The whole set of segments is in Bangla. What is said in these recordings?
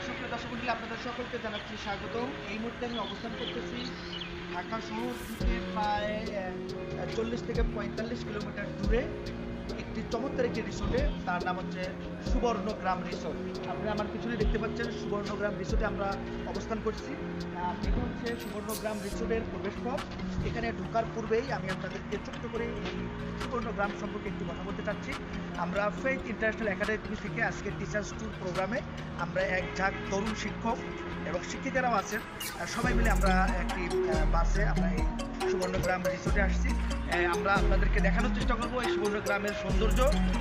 সুপ্রিয় দর্শক মণ্ডলী, আপনাদের সকলকে জানাচ্ছি স্বাগত। এই মুহূর্তে আমি অবস্থান করতেছি ঢাকা শহর থেকে প্রায় 40 থেকে 45 কিলোমিটার দূরে একটি চমৎকার একটি রিসোর্টে। তার নাম হচ্ছে সুবর্ণগ্রাম রিসোর্ট। আপনারা আমার পিছনে দেখতে পাচ্ছেন সুবর্ণগ্রাম রিসোর্টে আমরা অবস্থান করছি। এটা হচ্ছে সুবর্ণগ্রাম রিসোর্টের প্রবেশপথ। এখানে ঢোকার পূর্বেই আমি আপনাদেরকে ছোট্ট করে এই সুবর্ণগ্রাম সম্পর্কে একটু কথা বলতে চাচ্ছি। আমরা ফেইথ ইন্টারন্যাশনাল একাডেমি থেকে আজকে টিচার্স ট্যুর প্রোগ্রামে আমরা এক ঝাঁক তরুণ শিক্ষক এবং শিক্ষিকারাও আছেন, সবাই মিলে আমরা একটি বাসে আমরা এই সুবর্ণগ্রাম রিসোর্টে আসছি। আমরা আপনাদেরকে দেখানোর চেষ্টা করবো এই সুবর্ণগ্রামের সৌন্দর্য,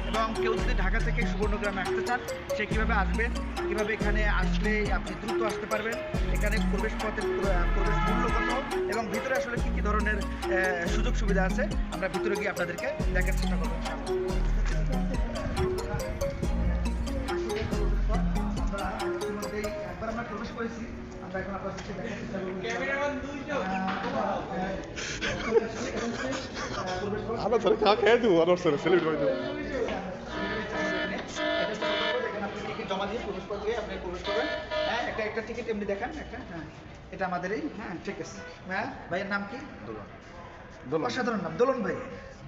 এবং কেউ যদি ঢাকা থেকে সুবর্ণগ্রামে আসতে চান সে কীভাবে আসবেন, কীভাবে এখানে আসলে আপনি দ্রুত আসতে পারবেন, এখানে প্রবেশ পথের প্রবেশ মূল্য কত, এবং ভিতরে আসলে কী কী ধরনের সুযোগ সুবিধা আছে আমরা ভিতরে গিয়ে আপনাদেরকে দেখার চেষ্টা করবো। একবার আমরা প্রবেশ করেছি, আমরা এখন আপনাদের সাথে দেখার চেষ্টা করবো। আমরা সরে খা খেয়ে দেবো আর সরে সেলিব্রেট করে দেবো। জমা দিয়ে প্রবেশ পত্রে আপনি প্রবেশ করবেন। হ্যাঁ, একটা টিকিট এমনি দেখান একটা। হ্যাঁ, এটা আমাদের এই। হ্যাঁ, ঠিক আছে। হ্যাঁ, ভাইয়ের নাম কি? অসাধারণ নাম, দোলন ভাই।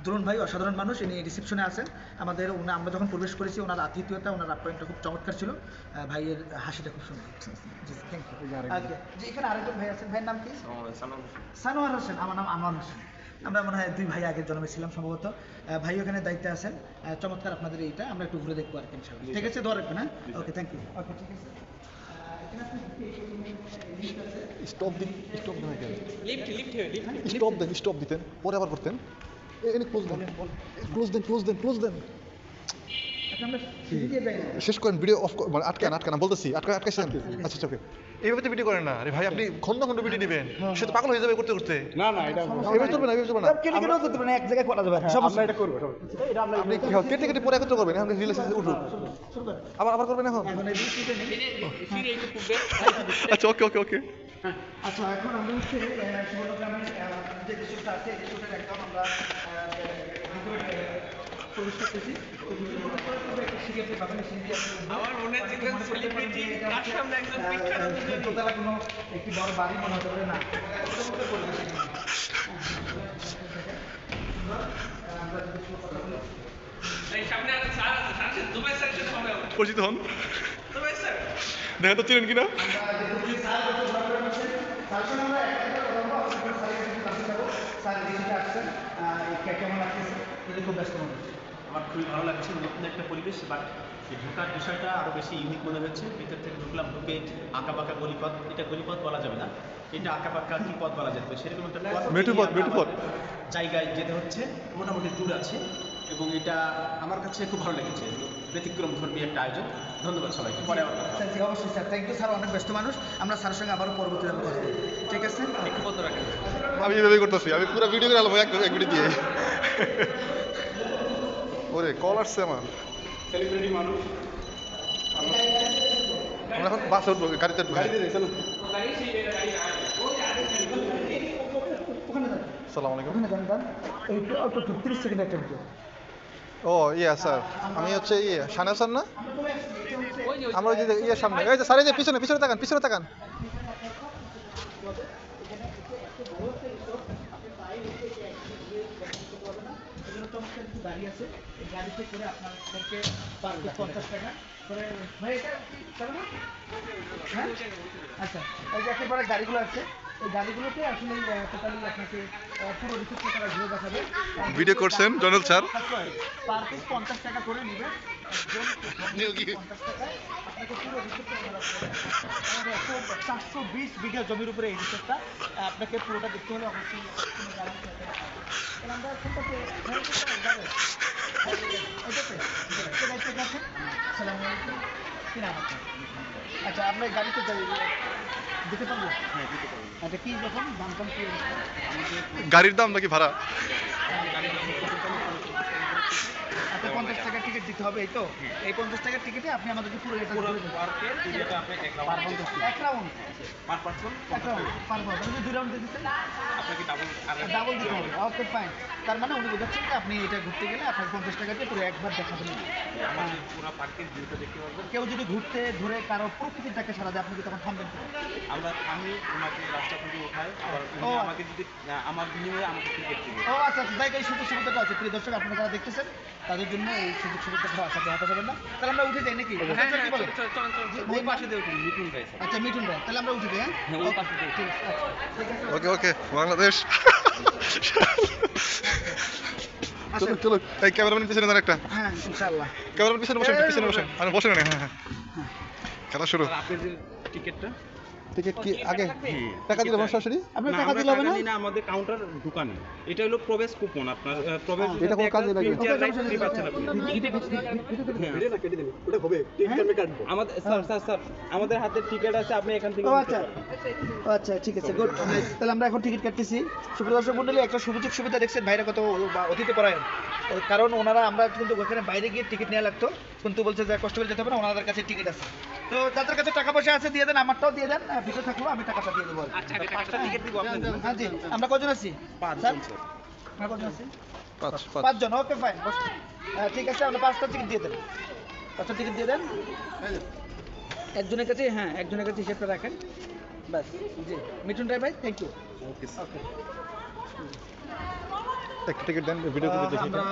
দোলন ভাই অসাধারণ মানুষ, ইনি রিসেপশনে আছেন আমাদের। আমরা যখন প্রবেশ করেছি ওনার আতিথেয়তা, ওনার আপ্যায়নটা খুব চমৎকার ছিল। ভাইয়ের হাসিটা খুব সুন্দর। জি, থ্যাংক ইউ। যে এখানে আরেকজন ভাই আছেন, ভাইয়ের নাম কি? সানোয়ার হোসেন। আমার নাম আনোয়ার হোসেন। আমরা মনে হয় 2 ভাই আগের জন্মে ছিলাম সম্ভবত। ভাই ওখানে দায়িত্বে আছেন। চমৎকার আপনাদের এইটা, আমরা একটু ঘুরে দেখবো আর কি ইনশাআল্লাহ। ঠিক আছে, দোয়া রাখবেন। হ্যাঁ, ওকে, থ্যাংক ইউ। ওকে, ঠিক আছে। স্টপ দিতেন, পরে আবার করতেন। শেষ করেন, ভিডিও অফ মানে আটকান বলতেছি, আটকাইছেন। আচ্ছা ওকে, এইভাবে তো ভিডিও করেন না। আরে ভাই, আপনি খন্ড ভিডিও নেবেন, সে তো পাগল হয়ে যাবে করতে করতে। না এটা এইভাবে চলবে না, করতে পারেন, এক জায়গায় করা যাবে। আমরা এটা করবো সবাই। আপনি কি কেটে কেটে পরে একত্র করবেন, এখন রিলেশন উঠুন, আবার করবেন এখন। আচ্ছা ওকে। আচ্ছা, এখন আমরা হচ্ছে সুবর্ণগ্রামের যে রিসোর্টটা আছে, রিসোর্টের একদম আমরা প্রবেশ করতেছি। একটি বড় বাড়ি মনে হতে পারে না, পরিচিত হন, দেখা তো চিনেন কিনা। আমার খুবই ভালো লাগছে, নতুন একটা পরিবেশ। বাট এই ঢোকার বিষয়টা আরও বেশি ইউনিক মনে হচ্ছে। ভিতর থেকে ঢুকলাম, ঢুকে আঁকা বাঁকা গলিপথ, এটা গলিপথ বলা যাবে না, এটা আঁকা বাঁকা কি পথ বলা যেত, সেরকম একটা মেঠো পথ জায়গায় যেতে হচ্ছে। মোটামুটি দূর আছে, এবং এটা আমার কাছে খুব ভালো লেগেছে। ব্যতিক্রম ধর্মী একটা আয়োজন। ধন্যবাদ সবাইকে। পরে অবশ্যই স্যার, থ্যাংক ইউ স্যার, অনেক ব্যস্ত মানুষ। আমরা স্যারের সঙ্গে আবারও পরবর্তীতে কথা বলবো। ঠিক আছে, একটু বন্ধ রাখেন। আমি এভাবে করতেছি, আমি পুরো ভিডিও করে আলবো এক ভিডিও দিয়ে। ওরে কল আসছে আমার, সেলিব্রিটি মানুষ। আমরা এখন বাসে উঠবো, গাড়িতে উঠবো। আসসালামু আলাইকুম। অল্প 30 সেকেন্ড একটা ভিডিও। ও ইয়া স্যার, আমি হচ্ছে শানা স্যার না, আমরা ওই যে সামনে, এই যে স্যার, এই যে পিছনে তাকান। গাড়ি আছে, এই গাড়িতে করে আপনাদেরকে 50 টাকা করে। আচ্ছা, এই যে একেবারে গাড়িগুলো আছে, এই গাড়িগুলোতে আসলে টোটালি আপনাকে পুরো রিসোর্টটা তারা ঘুরে দেখাবে। ভিডিও করছেন জনল স্যার, পার পিস 50 টাকা করে নেবে। একজন 50 টাকায় আপনাকে পুরো রিসোর্টটা ওনারা করে দেন। আমাদের 420 বিঘা জমির উপরে এই রিসোর্টটা, আপনাকে পুরোটা দেখতে হলে অবশ্যই কোনো গাড়ি নিতে হবে। তাহলে আমরা কোনটাতে যাবেন? ওটাতে? কে দায়িত্বে আছেন? আসসালামু আলাইকুম। কি নাম আপনার? আচ্ছা, আপনার গাড়িতে দিতে পারবো? হ্যাঁ দিতে পারবো। আচ্ছা, কি রকম দাম টাম কি অবস্থা? গাড়ির দাম নাকি ভাড়া? আচ্ছা, 50 টাকা টিকিট দিতে হবে, এই তো? এই 50 টাকার টিকিটে আপনি আমাদেরকে পুরো এটা পুরো ঘুরে দেবেন। পার্কের টিকিটটা আপনি এক এক রাউন্ড পার পারসন এক রাউন্ড পার পার আপনি 2 রাউন্ড দিতে আপনাকে ডাবল দিতে হবে। ওকে, ফাইন। তার মানে উনি বোঝাচ্ছেন যে আপনি এটা ঘুরতে গেলে আপনার 50 টাকাতে পুরো একবার দেখাবেন। আমাদের পুরো পার্কের ভিউটা দেখতে পারবেন। কেউ যদি ঘুরতে ধরে কারো প্রকৃতির ডাকে সারা দেয়, আপনি কি তখন থামবেন? আমি ওনাকে রাস্তা থেকে উঠাই, আবার উনি ও। আমাকে যদি আমার বিনিময়ে আমাকে টিকিট দিবে। ও আচ্ছা, তাই এই সুযোগ সুবিধাটা আছে। প্রিয় দর্শক, আপনারা যারা দেখতেছেন তাদের জন্য এই সুযোগ সুবিধাটা আছে, আপনি হতাশ হবেন না। তাহলে আমরা উঠে যাই নাকি? স্যার, কি বলেন? ওই পাশে দিয়ে উঠুন, মিঠুন ভাই স্যার। আচ্ছা, মিঠুন ভাই, তাহলে আমরা উঠে যাই। হ্যাঁ, হ্যাঁ, ওই পাশে দিয়ে। ঠিক আছে, আচ্ছা, ঠিক আছে। ওকে ওকে, বাংলাদেশ। আচ্ছা, চলো চলো, এই ক্যামেরাম্যান পিছনে দাঁড়ান একটা। হ্যাঁ, ইনশাআল্লাহ। ক্যামেরাম্যান পিছনে বসেন, পিছনে বসেন। আরে বসেন না, হ্যাঁ হ্যাঁ। খেলা শুরু। আর আপনার যে টিকিটটা টিকিট কি আগে হ্যাঁ, টাকা দিলে আমার সরাসরি? আপনার না, টাকা আমরা দিলে হবে না? নিই না, আমাদের কাউন্টার দোকানে। এটা হলো প্রবেশ কুপন আপনার প্রবেশ এটা কোনো কাজে লাগে না। wheelchair ride free পাচ্ছেন আপনি। আমাদের স্যার আমাদের হাতে টিকিট আছে, আপনি এখান থেকে ও নিতে আচ্ছা, পারবেন। ও আচ্ছা, ঠিক আছে, গুড। তাহলে আমরা এখন টিকিট কাটতেছি। সুপ্রিয় দর্শক মণ্ডলী, একটা সুযোগ সুবিধা দেখছেন ভাইরা কত অতিথি পরায়ণ। কারণ ওনারা, আমরা কিন্তু ওখানে বাইরে গিয়ে টিকিট নেওয়া লাগতো, কিন্তু বলছে যে কষ্ট করে যেতে হবে না, ওনাদের কাছে টিকিট আছে। তো যাদের কাছে টাকা পয়সা আছে দিয়ে দেন, আমারটাও দিয়ে দেন, ভিতরে থাকলো আমি টাকাটা দিয়ে দেবো। আচ্ছা, 5টা টিকিট দিব আপনাদের। হ্যাঁ জি, আমরা কজন আছি? 5 স্যার, জন স্যার। আমরা কজন আছি? 5 5 জন। ওকে, ফাইন, ঠিক আছে, আমরা 5টা টিকিট দিয়ে দেন। 5টা টিকিট দিয়ে দেন একজনের কাছে। হ্যাঁ, একজনের কাছে হিসেবটা রাখেন, ব্যাস। জি, মিঠুন রায় ভাই, থ্যাংক ইউ। ওকে ওকে, একটা টিকিট দেন, ভিডিও করে দেখি। আমরা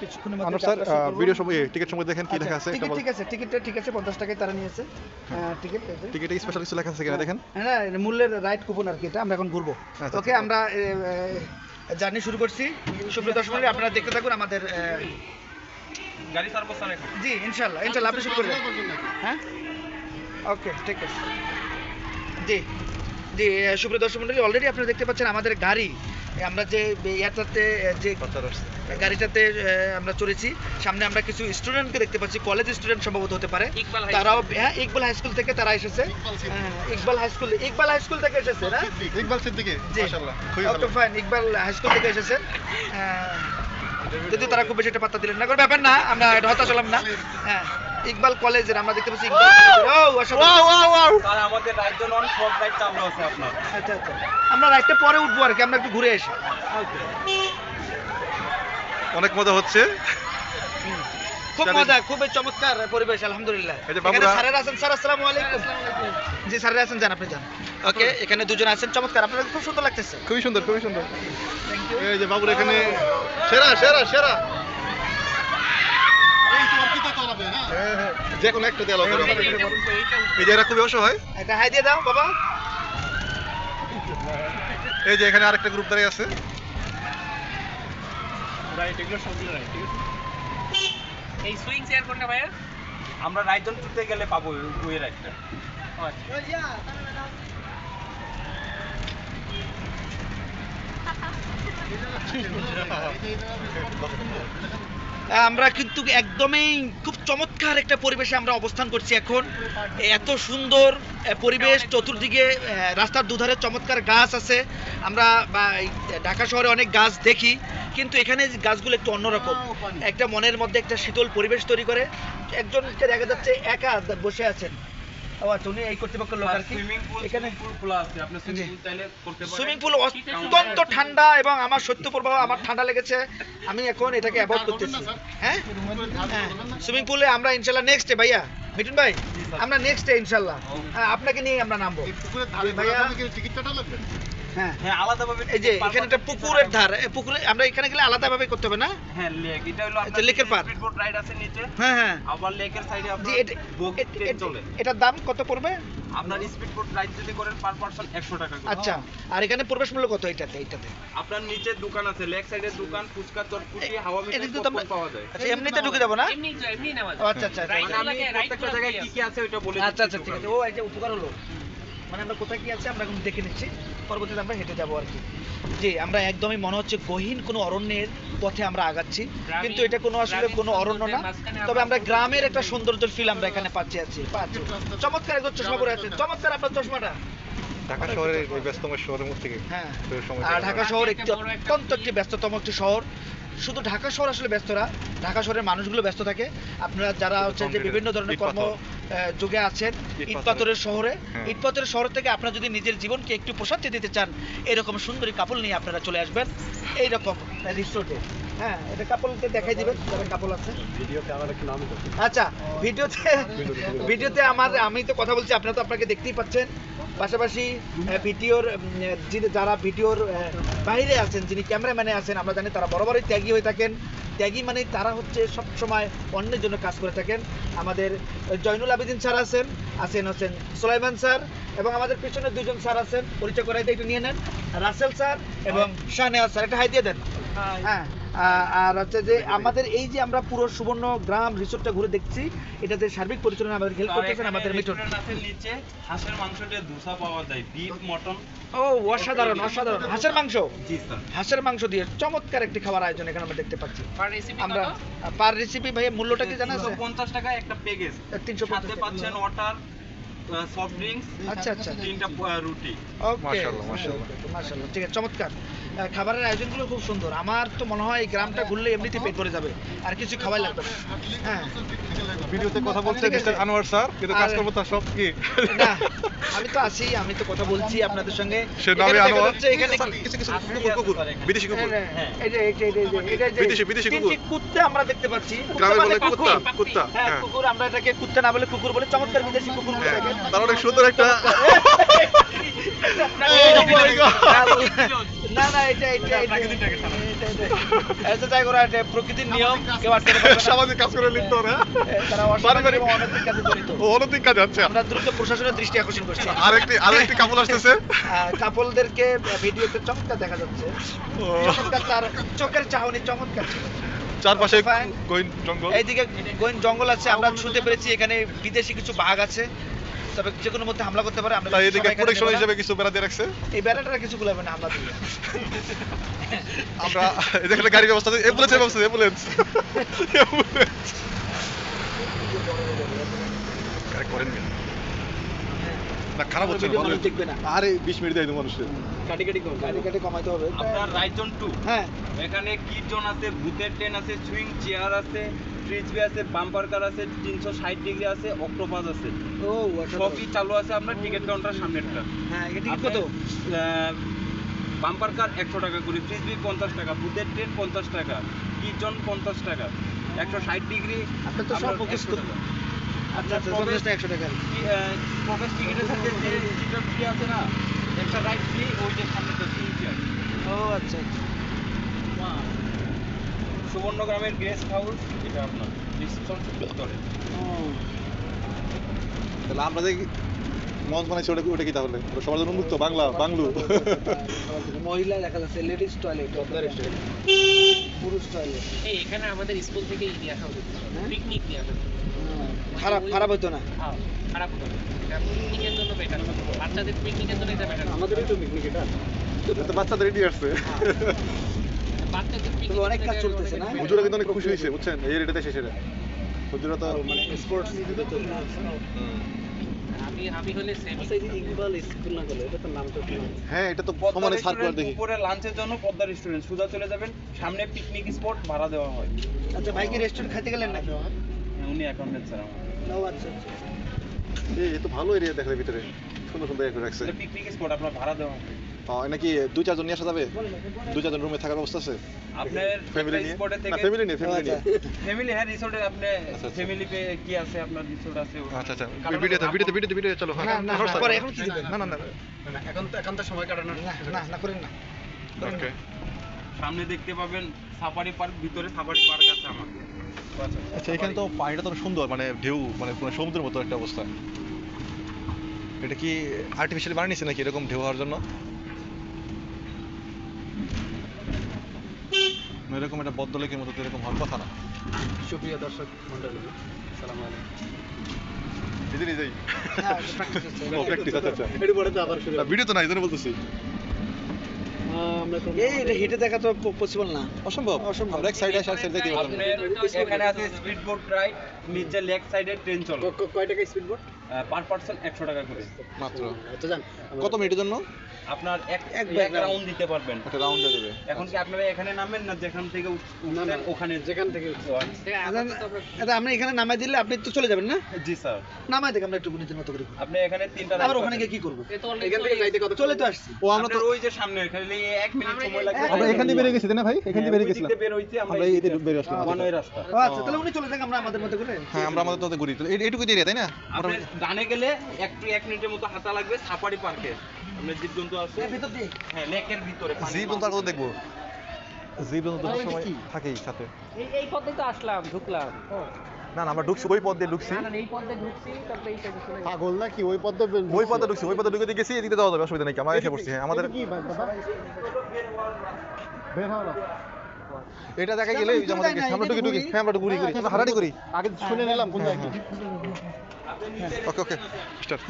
কিছুক্ষণের মধ্যে আনোয়ার স্যার, যাত্রা শুরু করব। ভিডিও সময় টিকিট সময় দেখেন কি লেখা আছে, এটা টিকিট বল। ঠিক আছে, টিকিটটা ঠিক আছে, 50 টাকায় তারা নিয়েছে। টিকিট টিকিটে স্পেশাল কিছু লেখা আছে কিনা দেখেন। হ্যাঁ, মূল্যের রাইট কুপন আর কি এটা। আমরা এখন ঘুরবো। আচ্ছা, ওকে, আমরা জার্নি শুরু করছি। সুপ্রিয় দর্শক মণ্ডলী, আপনারা দেখতে থাকুন আমাদের গাড়ি সার্ভিস স্যার এখন। জি, ইনশাআল্লাহ ইনশাআল্লাহ আপনি শুরু করবেন। হ্যাঁ, ওকে, ঠিক আছে। জি জি, সুপ্রিয় দর্শক মণ্ডলী, অলরেডি আপনারা দেখতে পাচ্ছেন আমাদের গাড়ি, আমরা যে ইয়াটাতে যে গাড়িটাতে আমরা চড়েছি, সামনে আমরা কিছু স্টুডেন্টকে দেখতে পাচ্ছি, কলেজ স্টুডেন্ট সম্ভবত হতে পারে। তারাও, হ্যাঁ, ইকবাল হাই স্কুল থেকে তারা এসেছে। ইকবাল হাই স্কুল থেকে এসেছে না? ইকবাল সিদ্দিকী, জি, মাশাআল্লাহ, খুবই ওকে, ভালো। ফাইন। ইকবাল হাই স্কুল থেকে এসেছে। যদি তারা খুব বেশি একটা পাত্তা দিলেন না, কোনো ব্যাপার না, আমরা এটা হতাশ হলাম না। হ্যাঁ, ইকবাল কলেজের আমরা দেখতে পাচ্ছি। ইকবাল কলেজের। ও, অসাধারণ। স্যার আমাদের রাইড জোন অন সব রাইড চালু আছে আপনার। আচ্ছা আচ্ছা, আমরা রাইডটা পরে উঠবো আর কি, আমরা একটু ঘুরে আসি। অনেক মজা হচ্ছে। খুব মজা, খুবই চমৎকার পরিবেশ, আলহামদুলিল্লাহ। এই যে এখানে বাবুরা- স্যারেরা আছেন। স্যার, আসসালামু আলাইকুম। জি, স্যারেরা আছেন, যান আপনি যান। ওকে, এখানে দুজন আছেন, চমৎকার, আপনাদের খুব সুন্দর লাগতেছে। খুবই সুন্দর, খুবই সুন্দর। Thank you. এই যে বাবুর এখানে সেরা সেরা সেরা। হ্যাঁ, হ্যাঁ, যে কোনো একটা দেওয়া লাগবে আমাদের। এই যে এরা খুবই অসহায়। একটা হাই দিয়ে দাও বাবা। এই যে এখানে আরেকটা গ্রুপ দাঁড়িয়ে আছে। রাইড এগুলো সবগুলো রাইড, ঠিক আছে। এই সুইং চেয়ার কোনটা ভাইয়া? আমরা রাইড জোন টুতে গেলে পাবো ওই রাইডটা। আমরা কিন্তু একদমই খুব চমৎকার একটা পরিবেশে আমরা অবস্থান করছি এখন। এত সুন্দর পরিবেশ, চতুর্দিকে রাস্তার দুধারে চমৎকার গাছ আছে। আমরা ঢাকা শহরে অনেক গাছ দেখি, কিন্তু এখানে গাছগুলো একটু অন্যরকম, একটা মনের মধ্যে একটা শীতল পরিবেশ তৈরি করে। একজনকে দেখা যাচ্ছে একা বসে আছেন। ও আচ্ছা, উনি এই কর্তৃপক্ষের লোক আর কি। সুইমিং পুল এখানে খোলা আছে, আপনি সুইমিং পুল চাইলে করতে পারেন। সুইমিং পুল অত্যন্ত ঠান্ডা, এবং আমার সত্য প্রবাহ, আমার ঠান্ডা লেগেছে, আমি এখন এটাকে অ্যাভয়েড করতেছি। হ্যাঁ, সুইমিং পুলে আমরা ইনশাল্লাহ নেক্সট ডে, ভাইয়া মিঠুন ভাই, আমরা নেক্সট ডে ইনশাল্লাহ আপনাকে নিয়ে আমরা নামবো। ভাইয়া, হ্যাঁ হ্যাঁ আলাদাভাবে এই যে এখানে একটা পুকুরের ধার, পুকুরে আমরা এখানে গেলে আলাদাভাবে করতে হবে না? হ্যাঁ লেক, এটা হলো আচ্ছা, আপনার লেকের পার। স্পিড বোট রাইড আছে নিচে, হ্যাঁ হ্যাঁ আবার লেকের সাইডে জি, আপনার বোট ট্রেন চলে। এটার দাম কত পড়বে? আপনার স্পিড বোট রাইড যদি করেন পার পারসন 100 টাকা করে। আচ্ছা, আর এখানে প্রবেশ মূল্য কত এইটাতে? আপনার নিচে দোকান আছে, লেক সাইডে দোকান, ফুচকা, চটপটি, হাওয়া মিঠাই এদিকে তো পপকর্ন আমরা- পাওয়া যায়। আচ্ছা, এমনিতে ঢুকে যাবো না? এমনি নেওয়া ও, যায়। আচ্ছা আচ্ছা আচ্ছা। Right. মানে আমি প্রত্যেকটা জায়গায় কি কি আছে ওইটা বলে আচ্ছা দিচ্ছি আচ্ছা ঠিক আছে, টোটাল। ও এই যে উপকার হলো, মানে আমরা কোথায় কি আছে আমরা এখন দেখে নিচ্ছি, পরবর্তীতে আমরা হেঁটে যাবো আর কি। জি, আমরা একদমই মনে হচ্ছে গহীন কোনো অরণ্যের পথে আমরা আগাচ্ছি, কিন্তু এটা কোনো আসলে কোনো অরণ্য না, তবে আমরা গ্রামের একটা সৌন্দর্যের ফিল আমরা এখানে পাচ্ছি। চমৎকার একদম চশমা পরে আছে, চমৎকার আপনার চশমাটা। ঢাকা শহরের এই ব্যস্তম শহরের মধ্যে থেকে হ্যাঁ, তো সময় আর কাটানো। ঢাকা শহর একটি অত্যন্ত একটি ব্যস্ততম একটি শহর। শুধু ঢাকা শহর আসলে ব্যস্ত না, ঢাকা শহরের মানুষগুলো ব্যস্ত থাকে। আপনারা যারা হচ্ছে যে বিভিন্ন ধরনের ইট কর্ম পাথর। যুগে আছেন, ইট ইট পাথরের শহরে, হ্যাঁ। ইট পাথরের শহর থেকে আপনারা যদি নিজের জীবনকে একটু প্রশান্তি দিতে চান, এরকম সুন্দরী কাপল নিয়ে আপনারা চলে আসবেন এইরকম রিসোর্টে। হ্যাঁ, এটা কাপলকে দেখাই দিবেন যারা কাপল আছে। আচ্ছা, ভিডিওতে আমি তো কথা বলছি, আপনারা তো আপনাকে দেখতেই পাচ্ছেন। পাশাপাশি ভিডিওর যারা ভিডিওর বাইরে আছেন, যিনি ক্যামেরাম্যানে আছেন, আমরা জানি তারা বরাবরই ত্যাগী হয়ে থাকেন। ত্যাগী মানে তারা হচ্ছে সবসময় অন্যের জন্য কাজ করে থাকেন। আমাদের জয়নুল আবেদিন স্যার আছেন হচ্ছেন সুলাইমান স্যার, এবং আমাদের পিছনে দুজন স্যার আছেন, পরিচয় করাই দিয়ে একটু নিয়ে নেন, রাসেল স্যার এবং শাহনেওয়াজ স্যার, একটা হাই দিয়ে দেন। হ্যাঁ, আর হচ্ছে যে আমাদের এই যে আমরা পুরো সুবর্ণ গ্রাম রিসোর্টটা ঘুরে দেখছি, এটাতে সার্বিক পরিচালনা আমাদের হেল্প করতেছেন আমাদের মিঠুন। রেস্টুরেন্ট আছে নিচে, হাঁসের মাংস দিয়ে ধোসা পাওয়া যায়, বিফ, মটন। ও অসাধারণ অসাধারণ, হাঁসের মাংস, জি স্যার। হাঁসের মাংস দিয়ে চমৎকার একটি খাবার আয়োজন এখানে আমরা দেখতে পাচ্ছি। Per recipe আমরা কত? পার রেসিপি ভাই মূল্যটা কি জানা আছে? 350 টাকা একটা প্যাকেজ। 350 সাথে পাচ্ছেন ওয়াটার, সফট ড্রিঙ্কস, আচ্ছা আচ্ছা, তিনটা রুটি। ওকে, মাশাআল্লাহ, মাশাআল্লাহ। মাশাআল্লাহ, ঠিক আছে, চমৎকার। খাবারের আয়োজনগুলো খুব সুন্দর। আমার তো মনে হয় এই গ্রামটা ঘুরলে এমনিতেই পেট ভরে যাবে, আর কিছু খাওয়াই লাগবে না। হ্যাঁ, ভিডিওতে কথা বলছে ঠিক আছে। মিস্টার আনোয়ার স্যার, কিন্তু কাজ আর- করবো তার সব কি না, আমি তো আছি, আমি তো কথা বলছি আপনাদের সঙ্গে। সে নামে এখানে দেখা আনোয়ার। যাচ্ছে এখানে কি? কিছু কিছু আসলে কুকুর কুকুর আছে স্যার এখানে। বিদেশি কুকুর হ্যাঁ। এই যে বিদেশি তিনটি কুকুর। কুত্তে আমরা দেখতে পাচ্ছি। কুত্তে গ্রামে মানে বলে কুত্তা কুকুর। কুত্তা হ্যাঁ, হ্যাঁ কুকুর, আমরা এটাকে কুত্তে না বলে কুকুর বলে, চমৎকার বিদেশি কুকুর বলে হ্যাঁ, থাকেন। তার অনেক সুন্দর একটা না না, এটা যাই করা, এটা প্রকৃতির নিয়ম, কেউ আটকাতে পারবে না। সামাজিক কাজ করে লিখতে ওরা তারা অসামাজিক এবং অনৈতিক কাজে জড়িত। ও অনৈতিক কাজ আছে। আমরা দ্রুত প্রশাসনের দৃষ্টি আকর্ষণ করছি। আরেকটি কাপল আসতেছে। কাপলদেরকে ভিডিওতে চমৎকার দেখা যাচ্ছে, ও, চমৎকার, তার চোখের চাহনি চমৎকার ছিল। চারপাশে Fine. গহীন জঙ্গল। এইদিকে গোয়েন জঙ্গল আছে, আমরা শুনতে পেরেছি এখানে বিদেশি কিছু বাঘ আছে, তবে যে কোনো মধ্যে হামলা করতে পারে। আমরা তাই সবাই এদিকে এখানে প্রোটেকশন নেবো না। হিসেবে কিছু বেড়া দিয়ে রাখছে। এই বেড়াটারা কিছু গুলাবে না আমরা দিলে। আমরা এখানে গাড়ি ব্যবস্থা আছে, অ্যাম্বুলেন্সের ব্যবস্থা আছে, অ্যাম্বুলেন্স করেন কেন? না, খারাপ হচ্ছে না, ভিডিও ভালোই মানুষ হচ্ছে। দেখবে না, আরে 20 মিনিট দেয় তো মানুষের। কাটি কাটি করবে। গাড়ি কাটে কমাইতে হবে। আপনার রাইজন 2, হ্যাঁ, এখানে কিড জোন আছে, ভূতের ট্রেন আছে, সুইং চেয়ার আছে, ফ্রিজবি আছে, বাম্পার কার আছে, 360 ডিগ্রি আছে, অক্টোপাস আছে, ও সবই চালু আছে আপনার টিকিট কাউন্টার সামনেরটা। হ্যাঁ, এটা টিকিট কত? বাম্পার কার 100 টাকা করে, ফ্রিজবি 50 টাকা, ভূতের ট্রেন 50 টাকা, কিড জোন 50 টাকা, 160 ডিগ্রি আপনার তো সব মুখস্থ। 100 টাকা। আচ্ছা আচ্ছা, 100 টাকা। প্রবেশ টিকিটের সাথে যে টিকিট ফ্রি আছে না, একটা রাইড ফ্রি, ওই যে সামনেটা সুইং চেয়ার। ও আচ্ছা আচ্ছা। সুবর্ণগ্রামের গেস্ট হাউস, এটা আপনার রিসেপশন ভিতরে। তাহলে আমরা যে মঞ্চ বানাইছি ওটা কি তাহলে? ওটা সবার জন্য উন্মুক্ত, বাংলু। মহিলা দেখা যাচ্ছে, লেডিস টয়লেট, পুরুষ টয়লেট। এই এখানে আমাদের স্কুল থেকে নিয়ে আসা হতো, পিকনিক নিয়ে আসা হতো। খারাপ হতো না। হ্যাঁ, খারাপ হতো না। এটা পিকনিকের জন্য বেটার, বাচ্চাদের পিকনিকের জন্য এটা বেটার। আমাদেরই তো পিকনিক এটা। এটা তো বাচ্চাদের রেডি আসছে। বাচ্চাদের তবে পিকনিক অনেক কাজ চলতেছে না? হুজুরা কিন্তু অনেক খুশি হয়েছে, বুঝছেন, এই রেডিতে শেষে হুজুরা তো মানে স্পোর্টস। আমি হলে সেমি হ্যাঁ, এটা তো পদ্মা সমানে সার্কুলার রেস্টুরেন্ট, দেখি। উপরে লাঞ্চের জন্য পদ্মা রেস্টুরেন্ট, সোজা চলে যাবেন, সামনে পিকনিক স্পট ভাড়া দেওয়া হয়। আচ্ছা, ভাই কি রেস্টুরেন্ট খাইতে গেলেন নাকি? উনি অ্যাকাউন্টেন্ট স্যার আমার। ও আচ্ছা আচ্ছা। এই তো ভালো এরিয়া দেখা যায় ভিতরে, সুন্দর সুন্দর এরিয়া রাখছে। এটা পিকনিক স্পট, আপনার ভাড়া দেওয়া হয়। নাকি 2-4 জন নিয়ে আসা যাবে? 2-4 জন রুমে থাকার ব্যবস্থা আছে? আপনার ফ্যামিলি নিয়ে? স্পটে না, থেকে ফ্যামিলি নিয়ে, ফ্যামিলি নিয়ে। ফ্যামিলি, হ্যাঁ রিসোর্টে আপনি আচ্ছা, আচ্ছা। ফ্যামিলি পে কি আছে আপনার রিসোর্ট আছে আচ্ছা আচ্ছা, কারণ ভিডিও চলো। হ্যাঁ, পরে এখন কি দিবেন? না না না, এখন তো সময় কাটানোর না করেন না। ওকে। সামনে দেখতে পাবেন সাফারি পার্ক, ভিতরে সাফারি পার্ক আছে আমাদের। আচ্ছা, এখানে তো পানিটা তো সুন্দর, মানে ঢেউ, মানে পুরো সমুদ্রের মতো একটা অবস্থা। এটা কি আর্টিফিশিয়ালি বানিয়েছে নাকি এরকম ঢেউ হওয়ার জন্য? না, এরকম একটা বদ্ধ লেকের মতো তো এরকম হওয়ার কথা না। সুপ্রিয় দর্শক মণ্ডলী, আসসালামু আলাইকুম। নিজেই হ্যাঁ, practice হচ্ছে। ও প্র্যাকটিস, আচ্ছা আচ্ছা। এর পরে তো আবার শুরু ভিডিও তো নাই, এই জন্য বলতেছি। এটা হেঁটে দেখা তো পসিবল না। অসম্ভব, আমরা এক সাইডে আসে আর সাইড দেখতে পারলাম না। আপনার এখানে আছে স্পিড বোট রাইড, নিচে লেক সাইডে ট্রেন চলে। কয় টাকা স্পিড বোট? পার পারসন 100 টাকা করে। মাত্র আচ্ছা যান। কত মিনিটের জন্য? আপনার এক রাউন্ড দিতে পারবেন। একটা রাউন্ড দিয়ে দেবে। এখন কি আপনারা এখানে নামেন না যেখান থেকে উঠছেন ওখানে? যেখান থেকে আচ্ছা, আমরা এখানে নামাই দিলে আপনি তো চলে যাবেন না? জি স্যার। নামাই দেখে আমরা একটু নিজের মতো করে ঘুরি। আপনি এখানে 3টা আবার ওখানে গিয়ে কি করবো? এখান থেকে যাইতে কত চলে তো আসছি। ও আমরা তো আপনার ওই যে সামনে খালি 1 মিনিট সময় লাগবে। আমরা এখান থেকে বেরিয়ে গেছি তাই না ভাই? এখান থেকে বেরিয়ে ওই দিক গেছিলাম। দিয়ে বের হইছি আমরা, আমরা এই দিকে বেরিয়ে আসলাম। ওয়ান ওয়ে রাস্তা। ও আচ্ছা, তাহলে উনি চলে যাক, আমরা আমাদের মতো করে। হ্যাঁ, আমরা আমাদের তো ঘুরি। এইটুকু এরিয়া তাই না? আপনি ডানে গেলে 1 মিনিটের মতো হাঁটা লাগবে সাফারি পার্কে। আপনার জীবজন্তু আছে, এর ভিতর দিয়ে হ্যাঁ লেকের ভিতরে পানি। জীব জন্তু আর কত দেখবো? জীব জন্তু তো সময় থাকেই সাথে। এই পথে তো আসলাম, ঢুকলাম। না না, আমরা ঢুকছি ওই পথ দিয়ে ঢুকছি। না এই পথে ঢুকছি, তারপরে এই সাইডে চলে গেছি। পাগল নাকি ওই পথে ওই পথে ঢুকছি, ওই পথে ঢুকে দিয়ে গেছি, এদিকে যাওয়া যাবে, অসুবিধা নেই। আমরা এসে পড়ছি। হ্যাঁ, আমাদের বের হও না। এটা দেখা গেলে এই যে আমাদের আমরা ঢুকি। হ্যাঁ, আমরা ঘুরি আমরা হারাহারি করি। আগে শুনে নিলাম কোন হ্যাঁ, জায়গায়। ওকে ওকে, স্টার্ট।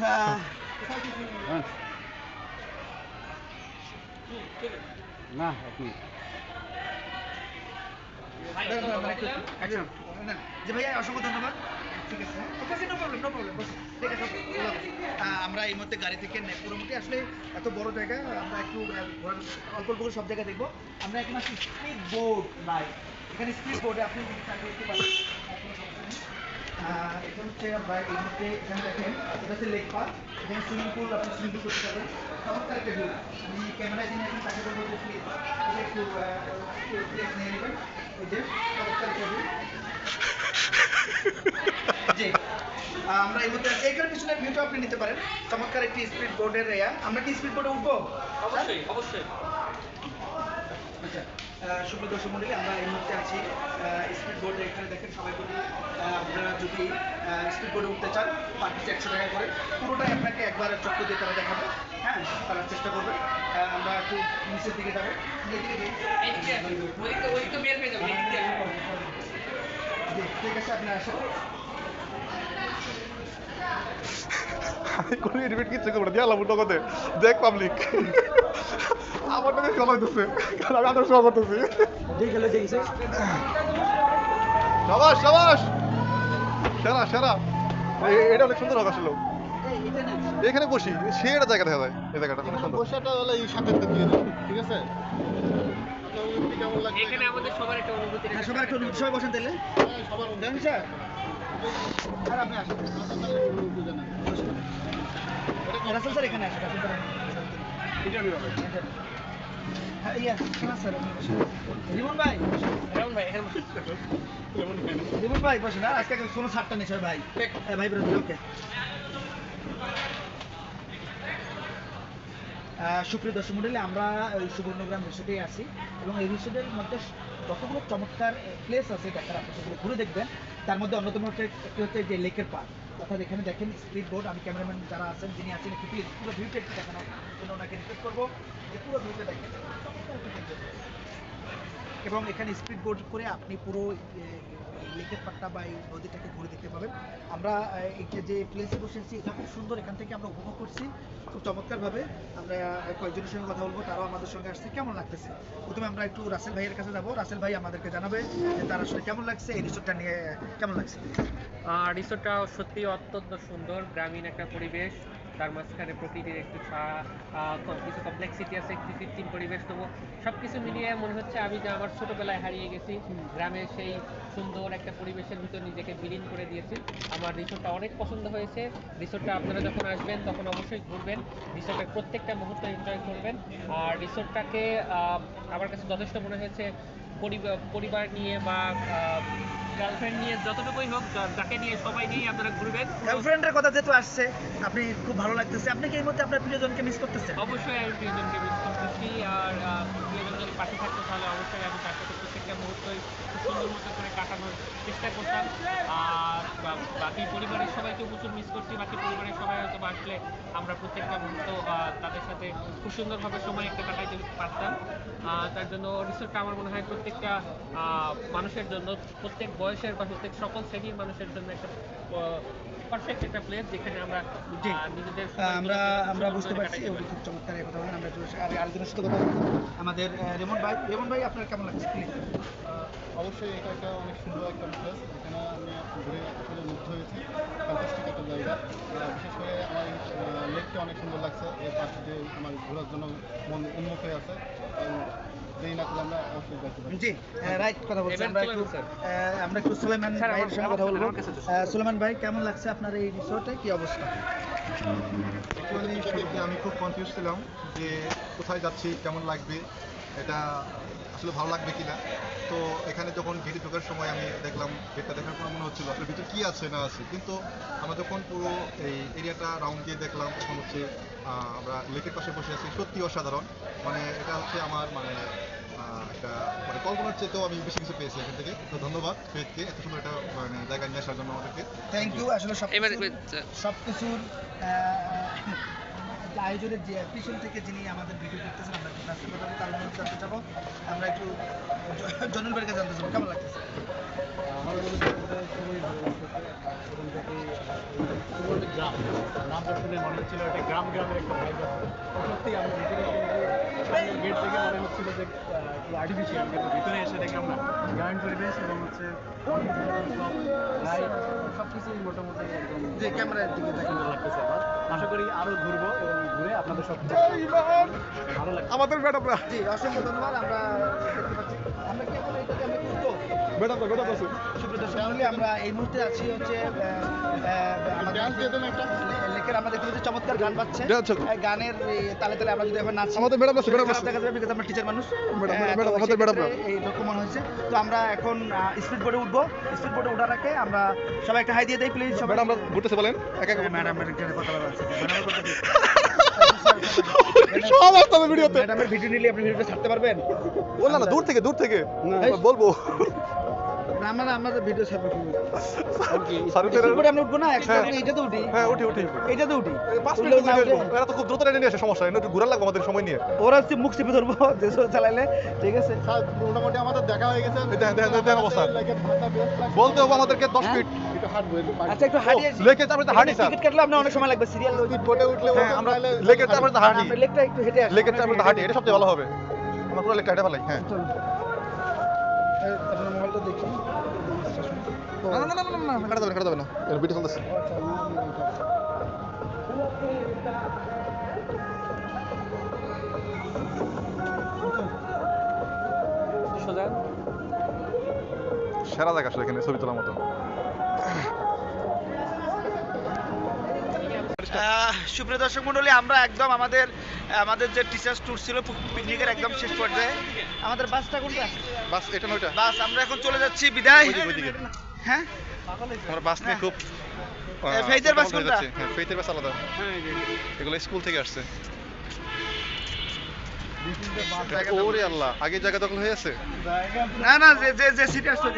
না আপনি যে ভাইয়া অসংখ্য ধন্যবাদ। ঠিক আছে, ওকে, নো প্রবলেম, ঠিক আছে, আমরা এই মুহূর্তে গাড়ি থেকে পুরোমুটি আসলে এত বড় জায়গা, আমরা একটু অল্প অল্প করে সব জায়গায় দেখবো। আমরা এখন আসছি স্পিড বোট রাইড। এখানে স্পিড বোটে আপনি যদি চাইলে দেখতে পারেন, কোনো সমস্যা নেই। এটা হচ্ছে আমরা এই মুহূর্তে এখানে দেখেন, এটা হচ্ছে লেক পার্ক। এখানে সুইমিং পুল, আপনি সুইমিং পুল করতে পারবেন। চমৎকার একটা ভিউ। আমি ক্যামেরায় যিনি এখন তাকে বলবো যে please, একটু প্লেস নিয়ে নেবেন। এই যে চমৎকার একটা ভিউ। জি, আমরা এই মুহূর্তে এখানে পিছনের ভিউটা আপনি নিতে পারেন। চমৎকার একটি স্পিড বোর্ডের এরিয়া। আমরা কি স্পিড বোর্ডে উঠবো? অবশ্যই অবশ্যই। আচ্ছা, সুপ্রিয় দর্শক মণ্ডলী, আমরা এই মুহূর্তে আছি স্পিড বোর্ডে। এখানে দেখেন সবাই বলি, আপনারা যদি স্পিড বোর্ডে উঠতে চান, পার পিছু 100 টাকা করে। পুরোটাই আপনাকে একবার চক্কর দিয়ে তারা দেখাবে। হ্যাঁ, তারা চেষ্টা করবে। আমরা একটু নিচের দিকে যাবো। এইদিকে ওইদিকে বের হয়ে যাবে, এইদিকে আসো। জি, ঠিক আছে, আপনি আসেন। আমি কোনো এডিট কিচ্ছু করবো না, দিয়ালাম নগদে। দেখ পাবলিক আমার নামে সবাই দিচ্ছে, কারণ আমি আদর্শ করতেছি। সাবাস সাবাস, সেরা সেরা। এটা অনেক সুন্দর হবে আসলে। এখানে বসি, সে একটা জায়গা দেখা যায়। এই জায়গাটা অনেক সুন্দর। বসাটা হলো এই সাথে দিয়ে দাও, ঠিক আছে? আপনার অনুভূতি কেমন লাগছে? এখানে আমাদের সবার একটা অনুভূতি হ্যাঁ, সবার একটু সবাই বসেন তাহলে। সবার জানেন স্যার? আর আপনি আসেন। অনুভূতি জানান। রাসেল স্যার এখানে আসেন। রাসেল স্যার হ্যাঁ, ইয়া, হ্যাঁ স্যার, আপনি বসেন। রিমন ভাই, রাউন্ড ভাই এখানে বসে। রিমন ভাই বসেন। আর আজকে কোনো ছাড়টা নেই সবাই ভাই। ভাই ব্রাদার, ওকে। সুপ্রিয় দর্শক মণ্ডলী, আমরা ওই সুবর্ণগ্রাম রিসোর্টে আছি এবং এই রিসোর্টের মধ্যে যতগুলো চমৎকার প্লেস আছে দেখার, আপনি সেগুলো ঘুরে দেখবেন। তার মধ্যে অন্যতম একটি হচ্ছে যে লেকের পার্ক। অর্থাৎ এখানে দেখেন স্পিড বোট। আমি ক্যামেরাম্যান যারা আছেন, যিনি আছেন, একটু প্লিজ পুরো ভিউটা একটু দেখানোর জন্য ওনাকে রিকোয়েস্ট করবো যে পুরো ভিউটা দেখেন। এবং এখানে স্পিড বোট করে আপনি পুরো লেকের পাড়টা বা এই নদীটাকে ঘুরে দেখতে পাবেন। আমরা এই যে প্লেসে বসেছি, এটা খুব সুন্দর। এখান থেকে আমরা উপভোগ করছি খুব চমৎকারভাবে। আমরা কয়েকজনের সঙ্গে কথা বলবো, তারাও আমাদের সঙ্গে আসছে। কেমন লাগতেছে? প্রথমে আমরা একটু রাসেল ভাইয়ের কাছে যাবো। রাসেল ভাই আমাদেরকে জানাবে যে তার আসলে কেমন লাগছে, এই রিসোর্টটা নিয়ে কেমন লাগছে। রিসোর্টটা সত্যি অত্যন্ত সুন্দর, গ্রামীণ একটা পরিবেশ। তার মাঝখানে প্রকৃতির একটু কিছু কমপ্লেক্সিটি আছে, একটু কৃত্রিম পরিবেশ, তবু সব কিছু মিলিয়ে মনে হচ্ছে আমি যে আমার ছোটবেলায় হারিয়ে গেছি, গ্রামের সেই সুন্দর একটা পরিবেশের ভিতর নিজেকে বিলীন করে দিয়েছি। আমার রিসোর্টটা অনেক পছন্দ হয়েছে। রিসোর্টটা আপনারা যখন আসবেন তখন অবশ্যই ঘুরবেন, রিসোর্টের প্রত্যেকটা মুহূর্ত এনজয় করবেন। আর রিসোর্টটাকে আমার কাছে যথেষ্ট মনে হয়েছে পরিবার নিয়ে বা গার্লফ্রেন্ড নিয়ে যতটুকুই হোক, যাকে নিয়ে সবাই নিয়েই আপনারা ঘুরবেন। গার্লফ্রেন্ডের কথা যেহেতু আসছে, আপনি খুব ভালো লাগতেছে, আপনি কি এই মুহূর্তে আপনার প্রিয়জনকে মিস করতেছেন? অবশ্যই আমি প্রিয়জনকে মিস করতেছি, আর প্রিয়জন যদি পাশে থাকতো তাহলে অবশ্যই আমি তার সাথে প্রত্যেকটা মুহূর্তই খুব সুন্দর মতো করে কাটানোর চেষ্টা করতাম। আর বাকি পরিবারের সবাইকেও প্রচুর মিস করছি। বাকি পরিবারের সবাই হয়তো আসলে আমরা প্রত্যেকটা মুহূর্ত তাদের সাথে খুব সুন্দরভাবে সময় একটা কাটাইতে পারতাম। তার জন্য রিসোর্টটা আমার মনে হয় প্রত্যেকটা মানুষের জন্য, প্রত্যেক বয়সের বা প্রত্যেক সকল শ্রেণীর মানুষের জন্য একটা পারফেক্ট একটা প্লেস, যেখানে আমরা নিজেদের আমরা বুঝতে পারছি, উনি খুব চমৎকার এই কথা বলেন। আমরা একটু আরেকজনের সাথে কথা বলবো, আমাদের রেমন ভাই আপনার কেমন লাগছে? অবশ্যই এটা একটা অনেক সুন্দর একটা প্লেস, যেখানে আমি ঘুরে আসলে মুগ্ধ হয়েছি। ফ্যান্টাস্টিক একটা জায়গা। বিশেষ করে আমার লেকটা অনেক সুন্দর লাগছে। এর পাশে যে আমার ঘোরার জন্য মন উন্মুখ হয়ে আছে, দেরি না করলে আমরা অবশ্যই যাইতে পারি। জি, রাইট কথা বলছি। আমরা একটু সুলাইমান ভাইয়ের সঙ্গে কথা বলবো। সুলাইমান ভাই, কেমন লাগছে আপনার এই রিসোর্টে, কি অবস্থা? অ্যাকচুয়ালি শুরুতে আমি খুব কনফিউজ ছিলাম যে কোথায় যাচ্ছি, কেমন লাগবে, এটা আসলে ভালো লাগবে কিনা। তো এখানে যখন গেটে ঢোকার সময় আমি দেখলাম, গেটটা দেখার পর মনে হচ্ছিল আসলে ভিতরে কী আছে না আছে, কিন্তু আমরা যখন পুরো এই এরিয়াটা রাউন্ড দিয়ে দেখলাম, তখন হচ্ছে আমরা লেকের পাশে বসে আছি। সত্যি অসাধারণ, মানে এটা হচ্ছে আমার মানে একটা মানে কল্পনার চেয়েতেও আমি বেশি কিছু পেয়েছি এখান থেকে। তো ধন্যবাদ ফেথকে এত সুন্দর একটা মানে জায়গায় নিয়ে আসার জন্য আমাদেরকে। Thank you. আসলে সব কিছুর আয়োজনের যে পিছন থেকে যিনি আমাদের ভিডিও দেখতেছেন, আমরা একটু কাছে কথা বলবো, তার মধ্যে জানতে চাবো। আমরা একটু জনন ভাইকে জানতে চাবো কেমন লাগতেছে। আমার খুবই ভালো লাগতেছে। প্রথম থেকেই সুবর্ণ গ্রাম নামটা শুনে মনে হচ্ছিল একটা গ্রামের একটা ভাইব আছে। সত্যি আমি ভিতরে সামনের গেট থেকে মনে হচ্ছিল যে একটু আর্টিফিশিয়াল, কিন্তু ভিতরে এসে দেখলাম না, গ্রামীণ পরিবেশ এবং হচ্ছে লাইট সব কিছুই মোটামুটি একদম যে ক্যামেরার দিকে দেখেন সুন্দর লাগতেছে। আমার আশা করি আরও ঘুরবো এবং ঘুরে আপনাদের সব ভালো লাগবে। আমাদের ম্যাডামরা, জি অসংখ্য ধন্যবাদ। আমরা দেখতে পাচ্ছি, আমরা কি এখন এটাতে আমরা ঘুরবো? ম্যাডামরা আছে সুপ্রিয় দর্শক মণ্ডলী, আমরা এই মুহূর্তে আছি হচ্ছে ডান্স দিয়ে দেন একটা। লেকের, আমরা দেখতে পাচ্ছি চমৎকার গান বাজছে। Dance হচ্ছে। গানের এই তালে তালে আমরা যদি এখন নাচি, আমাদের ম্যাডাম আছে, ম্যাডাম আছে। দেখা যাবে বিকজ আমরা টিচার মানুষ। ম্যাডাম, আমাদের ম্যাডামরা। এইরকম মনে হয়েছে। তো আমরা এখন স্পিড বোর্ডে উঠবো। স্পিড বোর্ডে ওঠার আগে আমরা সবাই একটা হাই দিয়ে দেই প্লিজ। সবাই ম্যাডাম আমরা ঘুরতেছে বলেন একা একা। ম্যাডামের এখানে কথা বলা আছে। সব আসতে ভিডিওতে। ম্যাডামের ভিডিও নিলে আপনি ভিডিওটা ছাড়তে পারবেন? বল না, দূর থেকে বলবো। আমাদের ভিডিও ছাড়বে সারুতের আমরা উঠবো না একসাথে, এইটাতে উঠি। হ্যাঁ উঠি এইটাতে উঠি। 5 মিনিট উঠে আসবো। এরা তো খুব দ্রুত রেডি নিয়ে আসে, সমস্যা নেই, একটু ঘোরা লাগবে আমাদের সময় নিয়ে। ওরা হচ্ছে মুখ চেপে ধরবো দেশে চালাইলে, ঠিক আছে? মোটামুটি আমাদের দেখা হয়ে গেছে। দেখেন অবস্থা, বলতে হবে আমাদেরকে 10 মিনিট একটু হাঁটবো। আচ্ছা একটু হাঁটি আসি। লেকের চাপে তো হাঁটি স্যার। টিকিট কাটলে আপনার অনেক সময় লাগবে, সিরিয়াল স্পিড বোটে উঠলে আমরা লেকের চাপে তো হাঁটি। লেকটা একটু হেঁটে আসি। লেকের চাপে তো হাঁটি, এটা সবচেয়ে ভালো হবে। আমরা পুরো লেকটা হেঁটে ফেলাই। হ্যাঁ আপনার মোবাইলটা দেখি। না কাটা যাবে না, এর ভিডিও চলতেছে। সেরা জায়গা আসলে এখানে ছবি তোলার মতো। সুপ্রিয় দর্শক মণ্ডলী, আমরা একদম আমাদের যে টিচার্স ট্যুর ছিল পিকনিকের একদম শেষ পর্যায়ে। আমাদের বাসটা কোনটা? বাস এটা নয়টা। বাস, আমরা এখন চলে যাচ্ছি বিদায়। ওইদিকে হ্যাঁ, আমরা বাস নিয়ে খুব ফেইজের বাস কোনটা? হ্যাঁ ফেইজের বাস আলাদা, এগুলো স্কুল থেকে আসছে। ওরে আল্লাহ, আগে জায়গা দখল হয়ে আছে। না যে সিটে আসছে